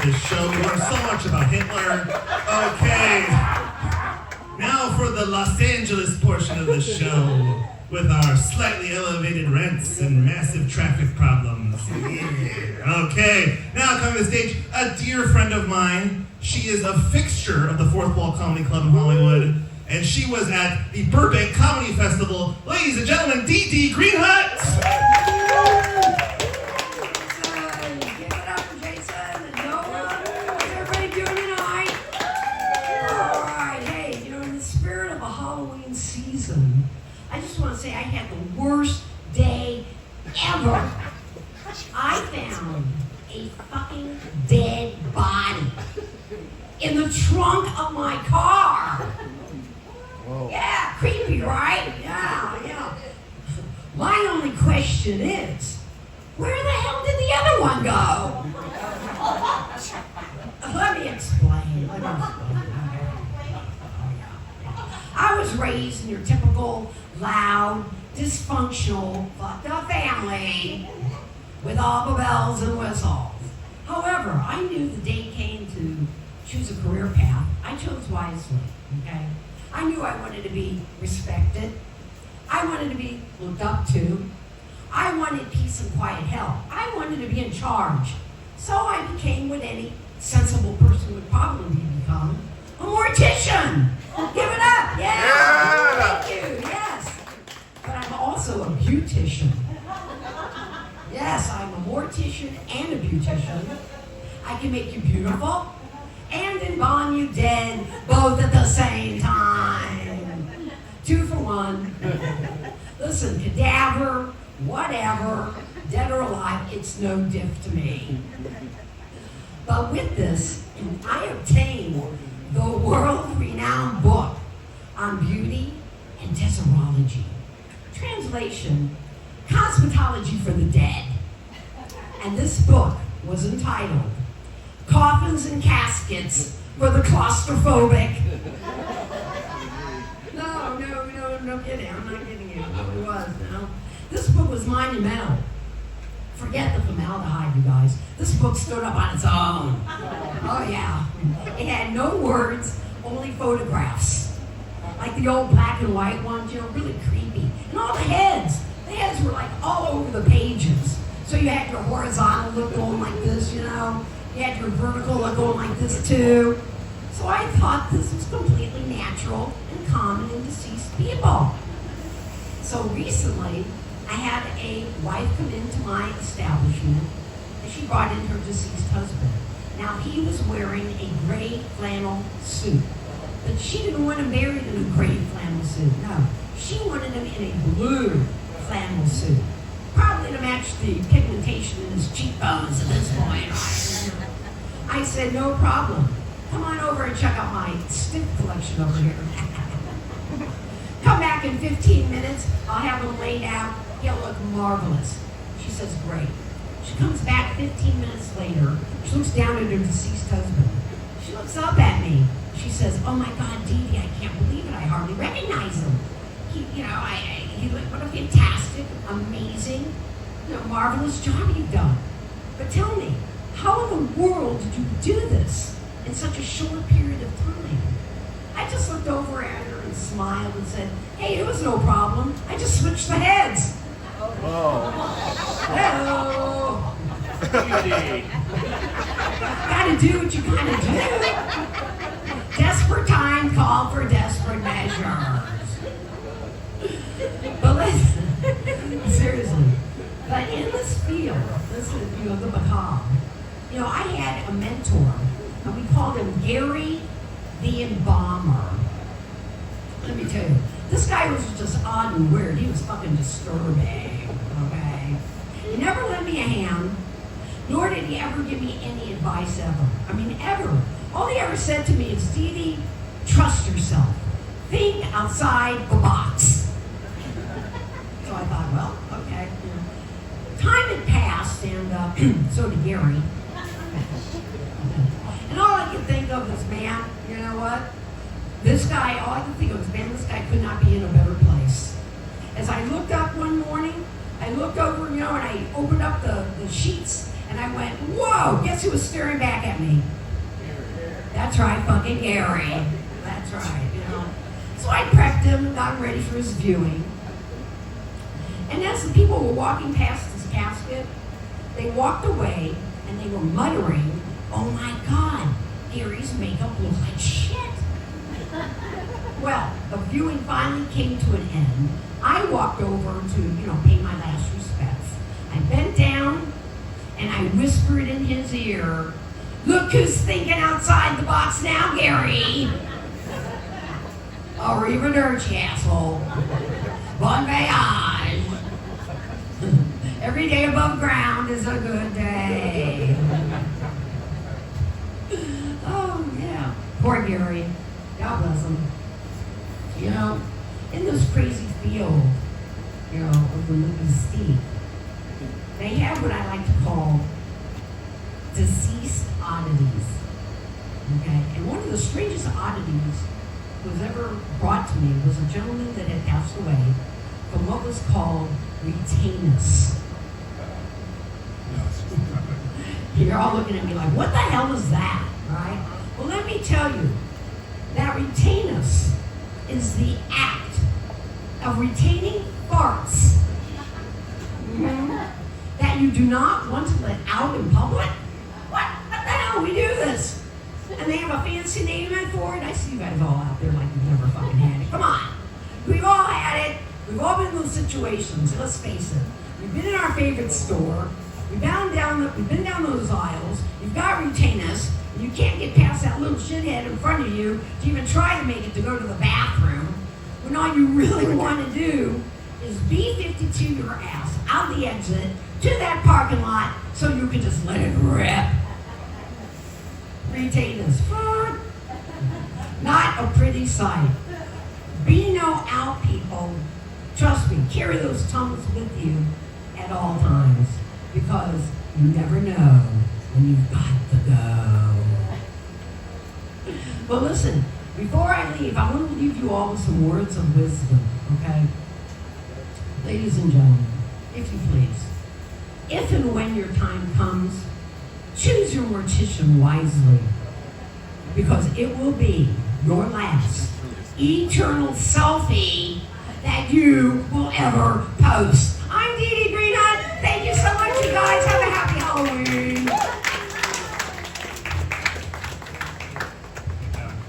this show. We learn so much about Hitler. Okay. Now for the Los Angeles portion of the show with our slightly elevated rents and massive traffic problems. Yeah. Okay. Now coming to the stage, a dear friend of mine. She is a fixture of the Fourth Wall Comedy Club in Hollywood. And she was at the Burbank Comedy Festival. Ladies and gentlemen, Dee Greenhut! Give it up for Jason and Noah. How's everybody doing tonight? All right, hey, in the spirit of a Halloween season, I just want to say I had the worst day ever. I found a fucking dead body in the trunk of my car. Whoa. Yeah, creepy, right? Yeah. My only question is, where the hell did the other one go? Let me explain. I was raised in your typical loud, dysfunctional, fucked up family with all the bells and whistles. However, I knew the day came to choose a career path. I chose wisely, okay? I knew I wanted to be respected. I wanted to be looked up to. I wanted peace and quiet hell. I wanted to be in charge. So I became what any sensible person would probably become, a mortician. Give it up, yeah. Thank you, yes. But I'm also a beautician. Yes, I'm a mortician and a beautician. I can make you beautiful and embalm you dead, both at the same time. 2 for 1. Listen, cadaver, whatever, dead or alive, it's no diff to me. But with this, I obtained the world-renowned book on beauty and deserology. Translation, cosmetology for the dead. And this book was entitled Coffins and Caskets for the Claustrophobic. No kidding. I'm not kidding you. It was, no. This book was monumental. Forget the formaldehyde, you guys. This book stood up on its own. Oh, yeah. It had no words, only photographs. Like the old black and white ones, really creepy. And all the heads were like all over the pages. So you had your horizontal look going like this, You had your vertical look going like this too. So I thought this was completely natural and common in deceased people. So recently, I had a wife come into my establishment and she brought in her deceased husband. Now he was wearing a gray flannel suit, but she didn't want him buried in a gray flannel suit, no. She wanted him in a blue flannel suit, probably to match the pigmentation in his cheekbones at this point. I said, no problem. Come on over and check out my stick collection over here. Come back in 15 minutes. I'll have him laid out. He'll look marvelous. She says, great. She comes back 15 minutes later. She looks down at her deceased husband. She looks up at me. She says, oh my God, Dee, I can't believe it. I hardly recognize him. He what a fantastic, amazing, marvelous job you've done. But tell me, how in the world did you do this in such a short period of time? I just looked over at her and smiled and said, hey, it was no problem. I just switched the heads. Oh. Hello. Gotta do what you gotta do. Desperate time called for desperate measures. But listen, seriously, but in this field, the macabre, I had a mentor, and we called him Gary the Embalmer. Let me tell you, this guy was just odd and weird. He was fucking disturbing, okay? He never lent me a hand, nor did he ever give me any advice ever. I mean, ever. All he ever said to me is, Dee, trust yourself. Think outside the box. So I thought, well, okay. Time had passed, and so did Gary. And all I could think of was, man, you know what? This guy, all I could think of was, man, this guy could not be in a better place. As I looked up one morning, I looked over, and I opened up the sheets, And I went, whoa, guess who was staring back at me? That's right, fucking Gary. That's right, you know. So I prepped him, got him ready for his viewing. And as the people were walking past his casket, they walked away and they were muttering, oh my God, Gary's makeup looks like shit. Well, the viewing finally came to an end. I walked over to, pay my last respects. I bent down and I whispered in his ear, look who's thinking outside the box now, Gary. Arrivederci, asshole. Bon voyage. Every day above ground is a good day. Oh, yeah. Poor Gary. God bless him. In this crazy field, of the mystique, they have what I like to call deceased oddities. Okay? And one of the strangest oddities that was ever brought to me was a gentleman that had passed away from what was called retainus. You're all looking at me like, what the hell is that? Right? Well, let me tell you, that retainus is the act of retaining farts that you do not want to let out in public. What the hell? We do this. And they have a fancy name for it. I see you guys all out there like you've never fucking had it. Come on. We've all had it. We've all been in those situations. Let's face it. We've been in our favorite store. We've been down those aisles. You've got retainers. And you can't get past that little shithead in front of you to even try to make it to go to the bathroom. When all you really want to do is B-52 your ass out the exit to that parking lot so you can just let it rip. Retainers. Not a pretty sight. Be no out, people. Trust me, carry those tongues with you at all times because you never know when you've got to go. But listen, before I leave, I want to leave you all with some words of wisdom, okay? Ladies and gentlemen, if you please, if and when your time comes, choose your mortician wisely because it will be your last eternal selfie that you will ever post. I'm Dee Dee Greenhut. Thank you so much, you guys. Have a happy Halloween.